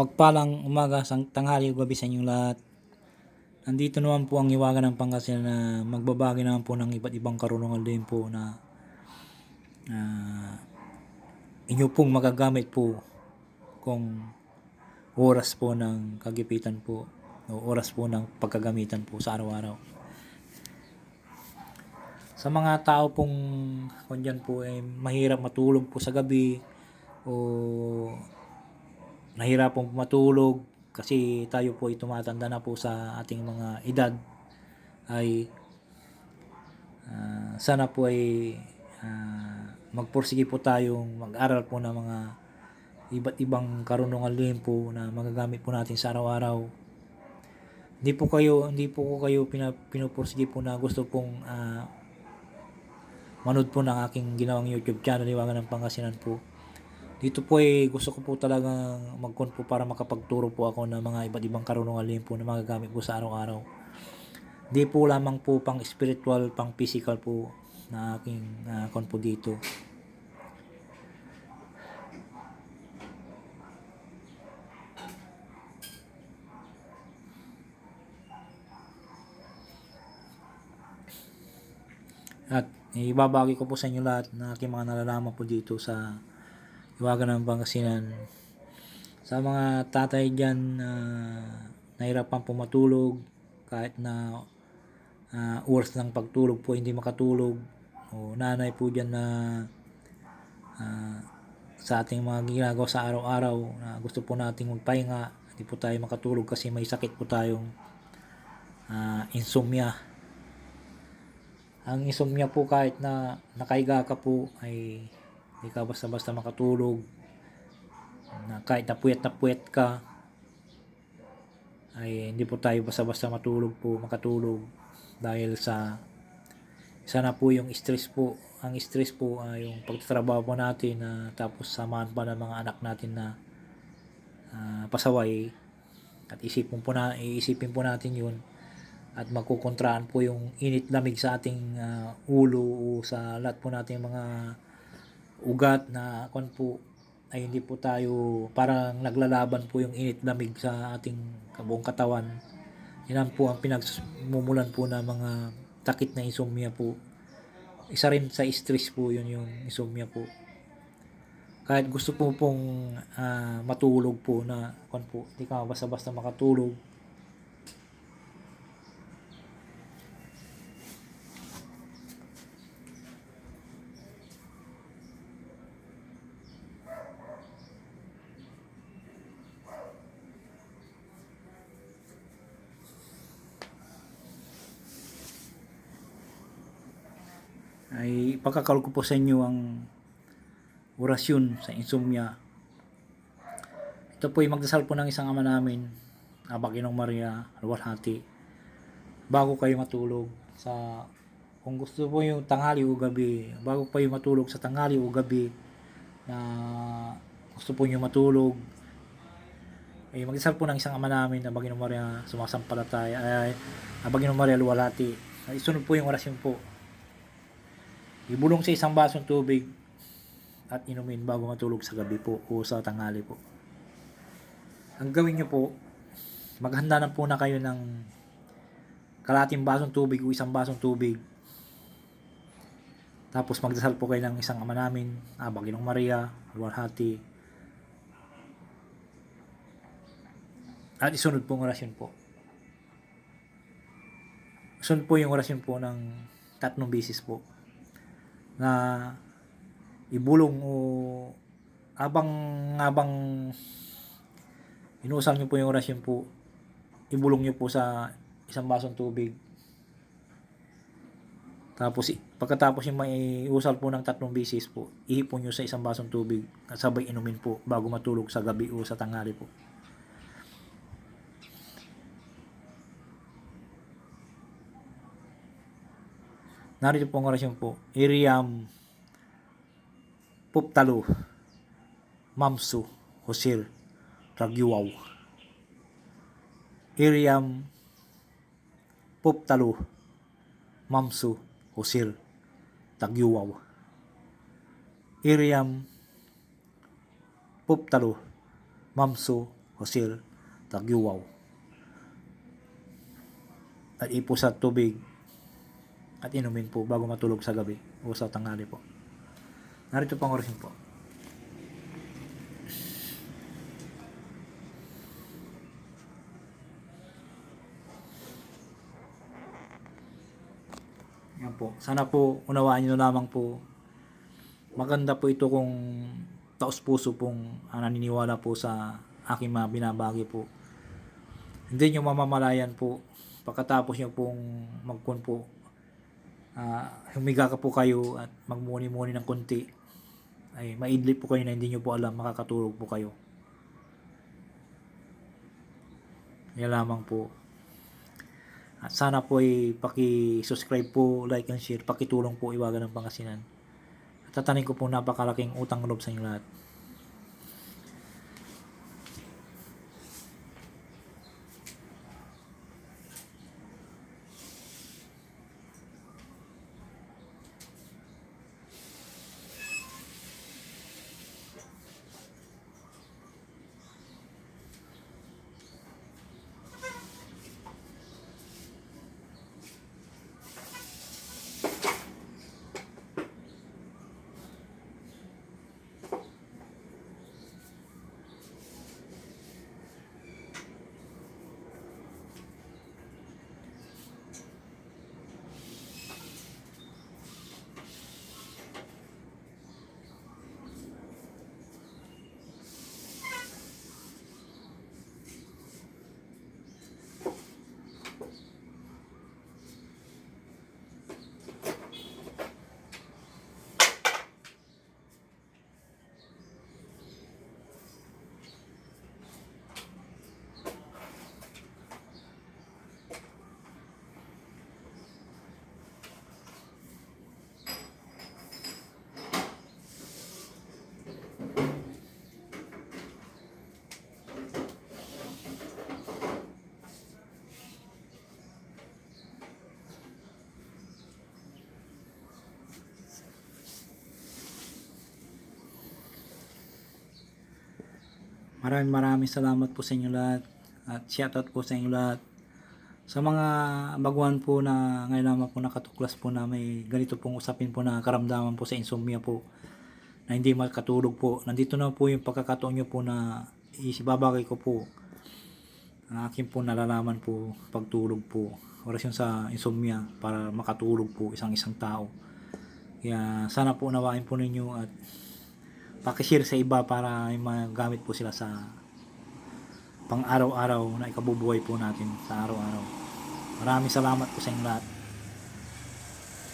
Mapagpalang umaga, tanghali o gabi sa inyong lahat. Nandito naman po ang Hiwaga ng Pangasinan na magbabagi naman po ng iba't ibang karunungan din po na inyo pong magagamit po kung oras po ng kagipitan po o oras po ng pagkagamitan po sa araw-araw. Sa mga tao pong dyan po ay mahirap matulog po sa gabi o nahirapang matulog kasi tayo po ay tumatanda na po sa ating mga edad, ay sana po ay magpursige po tayong mag-aral po ng mga iba't ibang karunungan din po na magagamit po natin sa araw-araw. Hindi po ko kayo pinupursige po na gusto pong manood po ng aking ginawang YouTube channel, Hiwaga ng Pangasinan po. Dito po ay gusto ko po talagang mag-con po para makapagturo po ako ng mga iba't ibang karunungan din po na magagamit po sa araw-araw. Hindi po lamang po pang spiritual, pang physical po na aking con po dito. At ibabagi ko po sa inyo lahat na aking mga nalalaman po dito sa Hiwaga ng Pangasinan. Sa mga tatay dyan nahirapan po matulog, kahit na oras ng pagtulog po hindi makatulog, o nanay po dyan na sa ating mga ginagawa sa araw-araw na gusto po nating magpahinga, hindi po tayo makatulog kasi may sakit po tayong insomnia. Ang insomnia po, kahit na nakahiga ka po ay hindi ka basta-basta makatulog, na kahit na puyat ka ay hindi po tayo basta-basta makatulog dahil sa isa na po yung stress po. Ang stress po ay yung pagtatrabaho po natin tapos samahan pa ng mga anak natin na pasaway, at iisipin po natin yun at magkukontraan po yung init-lamig sa ating ulo o sa lahat po nating mga ugat na po ay hindi po tayo, parang naglalaban po yung init-lamig sa ating buong katawan. Yan po ang pinagmumulan po ng mga takit na insomnia po. Isa rin sa stress po yun, yung insomnia po. Kahit gusto po pong matulog po na po, hindi ka basta-basta makatulog. Ay ipagkakalo ko po sa inyo ang orasyon sa insomnia. Ito po ay magdasal po ng isang ama namin, Aba Ginong Maria, Luwalhati, bago kayo matulog kung gusto po yung tanghali o gabi, bago kayo matulog sa tanghali o gabi na gusto po nyo matulog, ay magdasal po ng isang ama namin, Aba Ginong Maria, sumasampalataya, ay Aba Ginong Maria, Luwalhati. Isunod po yung orasyon po. Ibulong sa isang basong tubig at inumin bago matulog sa gabi po o sa tanghali po. Ang gawin nyo po, maghanda na po na kayo ng kalating basong tubig o isang basong tubig. Tapos magdasal po kayo ng isang ama namin, Aba Ginong Maria, Luwalhati. At isunod po ang orasyon po. Isunod po yung orasyon po ng 3 beses po, na ibulong o habang inuusal nyo po yung orasyon po, ibulong nyo po sa isang basong tubig. Tapos pagkatapos yung may usal po ng 3 beses po, ihipon nyo sa isang basong tubig at sabay inumin po bago matulog sa gabi o sa tanghali po. Narito po ang orasyon po. Iriam Puptalu Mamsu Hosir Ragyuwaw. Iriam Puptalu Mamsu Hosir Tagyuwaw. Iriam Puptalu Mamsu Hosil, Tagyuwaw. At ipo sa tubig at inumin po bago matulog sa gabi o sa tanghali po. Narito pang orasin po. Yan po. Sana po unawaan niyo lamang po. Maganda po ito kung taos-puso pong naniniwala po sa aking mga binabagi po. Hindi nyo mamamalayan po pagkatapos nyo pong magkun po, humiga ka po kayo at magmuni-muni ng konti, ay maidlip po kayo na hindi nyo po alam, makakatulog po kayo. Yan lamang po. At sana po ay paki-subscribe po, like and share, pakitulong po Iwagan ng Pangasinan. At tatanin ko po napakalaking utang loob sa inyo lahat. Maraming salamat po sa inyo lahat at shoutout po sa inyo lahat. Sa mga baguhan po na ngayon lamang po nakatuklas po na may ganito pong usapin po na karamdaman po sa insomnia po na hindi makatulog po, nandito na po yung pagkakataon nyo po na isibabagay ko po ang akin po nalalaman po pagtulog po, orasyon sa insomnia para makatulog po isang tao. Kaya sana po unawain po ninyo at pakishare sa iba para may magamit po sila sa pang araw-araw na ikabubuhay po natin sa araw-araw. Maraming salamat po sa inyo lahat.